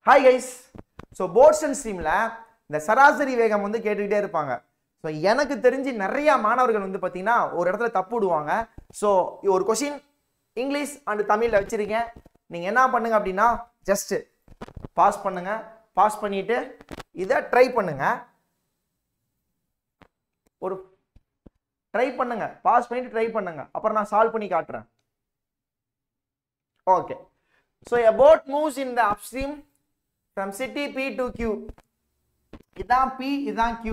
Hi guys. So boards and streamல இந்த சராசரி வேகம் வந்து கேட்டுக்கிட்டே இருப்பாங்க. ஸோ எனக்கு தெரிஞ்சு நிறைய மாணவர்கள் வந்து பார்த்தீங்கன்னா ஒரு இடத்துல தப்பு விடுவாங்க. ஸோ ஒரு கொஷின் இங்கிலீஷ் அண்ட் தமிழில் வச்சிருக்கேன். நீங்கள் என்ன பண்ணுங்க அப்படின்னா ஜஸ்ட் பாஸ் பண்ணுங்க. பாஸ் பண்ணிட்டு இதை ட்ரை பண்ணுங்க. ஒரு ட்ரை பண்ணுங்க. பாஸ் பண்ணிட்டு ட்ரை பண்ணுங்க. அப்புறம் நான் சால்வ் பண்ணி காட்டுறேன். Okay. So a boat moves in the upstream from city P to Q. இதான் P, இதான் Q.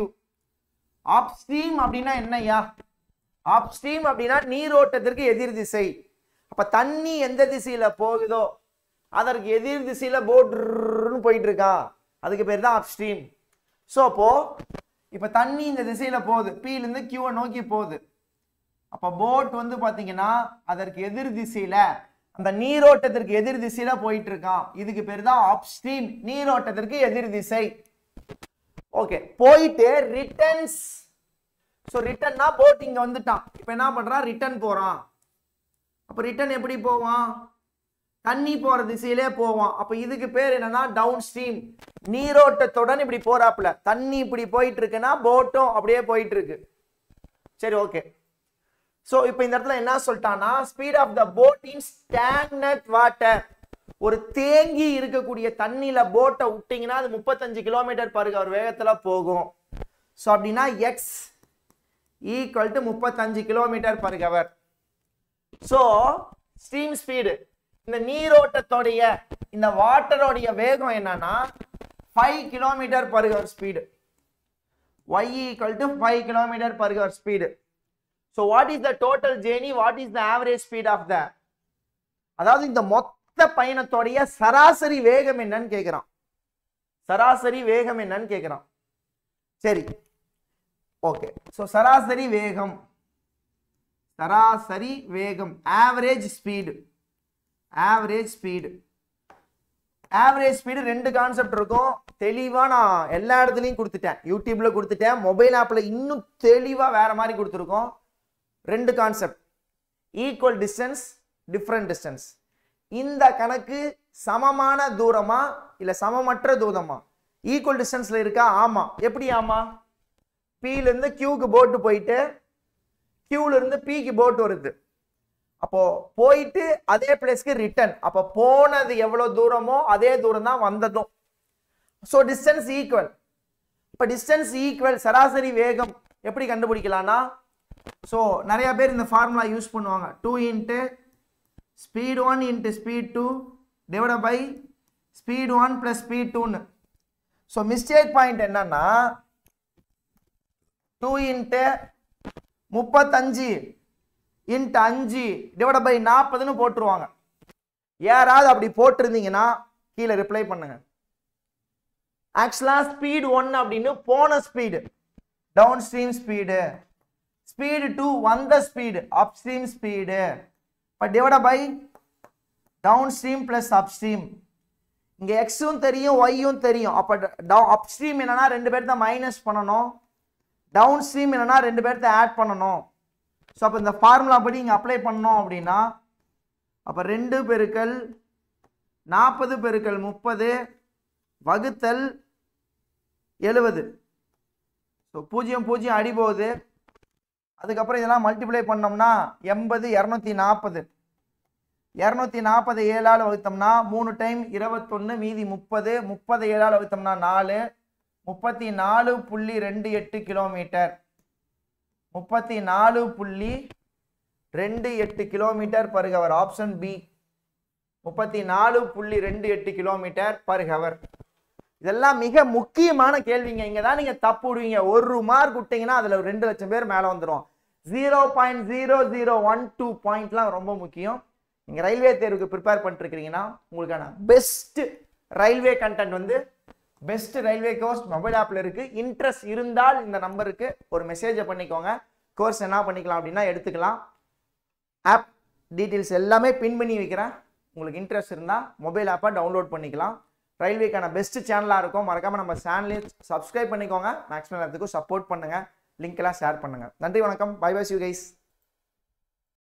upstream அப்படின்னா என்னையா? upstream அப்படின்னா நீரோட்டத்திற்கு எதிர் திசை. அப்ப தண்ணி எந்த திசையில போகுதோ அதற்கு எதிர் திசையில போட்னு போயிட்டு இருக்கா, அதுக்கு பேர் தான் upstream. ஸோ அப்போ இப்ப தண்ணி இந்த திசையில போகுது, P ல இருந்து Q நோக்கி போகுது. அப்ப போட் வந்து பாத்தீங்கன்னா அதற்கு எதிர் திசையில அந்த நீரோட்டத்திற்கு எதிர் திசையில போயிட்டு இருக்கான். இதுக்கு பேர் தான் அப்ஸ்ட்ரீம், நீரோட்டத்திற்கு எதிர் திசை. ஓகே, போயிட்டு ரிட்டர்ன்ஸ். சோ ரிட்டர்ன்னா போட் இங்க வந்துட்டான். இப்போ என்ன பண்றான்? ரிட்டர்ன் போறான். அப்ப ரிட்டர்ன் எப்படி போவான்? தண்ணி போற திசையிலே போவான். அப்ப இதுக்கு பேர் என்னன்னா டவுன் ஸ்ட்ரீம். நீரோட்டத்துடன் இப்படி போறாப்ல. தண்ணி இப்படி போயிட்டு இருக்குன்னா போட்டும் அப்படியே போயிட்டு இருக்கு. சரி, ஓகே. சோ இப்போ இந்த இடத்துல என்ன சொல்லிட்டானா, speed of the boat in stagnant water. ஒரு தேங்கி இருக்கக்கூடிய தண்ணியில போட்டை விட்டீங்கன்னா அது 35 km/h வேகத்துல போகும். சோ அப்படின்னா x equal to 35 km/h. So stream speed, இந்த நீரோட்டத்தோடைய இந்த வாட்டரோடைய வேகம் என்னன்னா 5 km/h speed. y equal to 5 km/h speed. So what is the total journey? What is the average speed of the? அதாவது இந்த மொத்த பயணத்தோடைய சராசரி வேகம் என்னன்னு கேக்குறான். சராசரி வேகம் என்னன்னு கேக்குறான். சரி, ஓகே. சோ சராசரி வேகம், சராசரி வேகம், average speed. Average speed, average speed ரெண்டு கான்செப்ட் இருக்கும். தெளிவா நான் எல்லா இடத்துலையும் கொடுத்துட்டேன். யூடியூப்ல கொடுத்துட்டேன், மொபைல் ஆப்ல இன்னும் தெளிவா வேற மாதிரி கொடுத்துருக்கோம். ரெண்டு concept, equal distance, different distance. இந்த கணக்கு சமமான தூரமா இல்ல சமமற்ற தூரமா? ஈக்குவல் டிஸ்டன்ஸ்ல இருக்கா? ஆமா. எப்படி ஆமா? P ல இருந்து Q க்கு போட் போயிட்டு Q ல இருந்து P க்கு போட் வருது. அப்போ போயிட்டு அதே பிளேஸ்க்கு ரிட்டர்ன். அப்ப போனது எவ்வளவு தூரமோ அதே தூரம் தான் வந்ததும். So distance equal. இப்ப டிஸ்டன்ஸ் ஈக்குவல் சராசரி வேகம் எப்படி கண்டுபிடிக்கலாம்னா, ஸோ நிறைய பேர் இந்த ஃபார்முலா யூஸ் பண்ணுவாங்க. 2 into speed 1 into speed 2 divide by speed 1 plus speed 2ன்னு. ஸோ மிஸ்டேக் பாயிண்ட் என்னன்னா 2 இன்ட்டு 35 இன்ட்டு 5 டிவைட் பை 40ன்னு போட்டுருவாங்க. யாராவது அப்படி போட்டிருந்தீங்கன்னா கீழே ரிப்ளை பண்ணுங்க. ஆக்சுவலா ஸ்பீட் 1 அப்படின்னு போன speed, downstream speed. Speed 2 வந்த ஸ்பீடு, அப்ஸ்ட்ரீம் ஸ்பீடு. இப்போ divide by downstream plus upstream. இங்க எக்ஸும் தெரியும், ஒய்யும் தெரியும். அப்போ அப்ஸ்ட்ரீம் என்னன்னா ரெண்டு பேர்த்த மைனஸ் பண்ணணும், டவுன் ஸ்ட்ரீம் என்னன்னா ரெண்டு பேர்த்த ஆட் பண்ணணும். ஸோ அப்போ இந்த ஃபார்முலா படி இங்கே அப்ளை பண்ணோம் அப்படின்னா அப்போ 2 பெருக்கல் 40 பெருக்கல் 30 வகுத்தல் 70. ஸோ 0 0 அடி போகுது. அதுக்கப்புறம் இதெல்லாம் மல்டிப்ளை பண்ணோம்னா 80 240. 240 7ஆல் வகுத்தோம்னா 3 டைம் 21 மீதி 30. 30 7ஆல் வகுத்தோம்னா 4. 34.28 kilometre. 34.28 km/h. Option B 34.28 km/h. இதெல்லாம் மிக முக்கியமான கேள்விங்க. இங்க தான் நீங்க தப்பு விடுவீங்க. 1 மார்க் விட்டீங்கன்னா அதுல 2 லட்சம் பேர் மேல வந்துடும். 0.0012 பாயிண்ட்லாம் ரொம்ப முக்கியம். நீங்க ரயில்வே தேர்வுக்கு ப்ரிப்பேர் பண்ணிட்டு இருக்கீங்கன்னா உங்களுக்கான பெஸ்ட் ரயில்வே கண்டென்ட் வந்து பெஸ்ட் ரயில்வே கோர்ஸ் மொபைல் ஆப்ல இருக்கு. இன்ட்ரெஸ்ட் இருந்தால் இந்த நம்பருக்கு ஒரு மெசேஜை பண்ணிக்கோங்க. கோர்ஸ் என்ன பண்ணிக்கலாம் அப்படின்னா எடுத்துக்கலாம். ஆப் டீட்டெயில்ஸ் எல்லாமே பின் பண்ணி வைக்கிறேன். உங்களுக்கு இன்ட்ரெஸ்ட் இருந்தால் மொபைல் ஆப்பை டவுன்லோட் பண்ணிக்கலாம். ரயில்வேக்கான பெஸ்ட் சேனலாக இருக்கும். மறக்காம நம்ம சேனலையும் சப்ஸ்கிரைப் பண்ணிக்கோங்க. மேக்ஸிமம் எல்லாத்துக்கும் சப்போர்ட் பண்ணுங்க. லிங்க் எல்லாம் ஷேர் பண்ணுங்க. நன்றி, வணக்கம். Bye bye, you guys.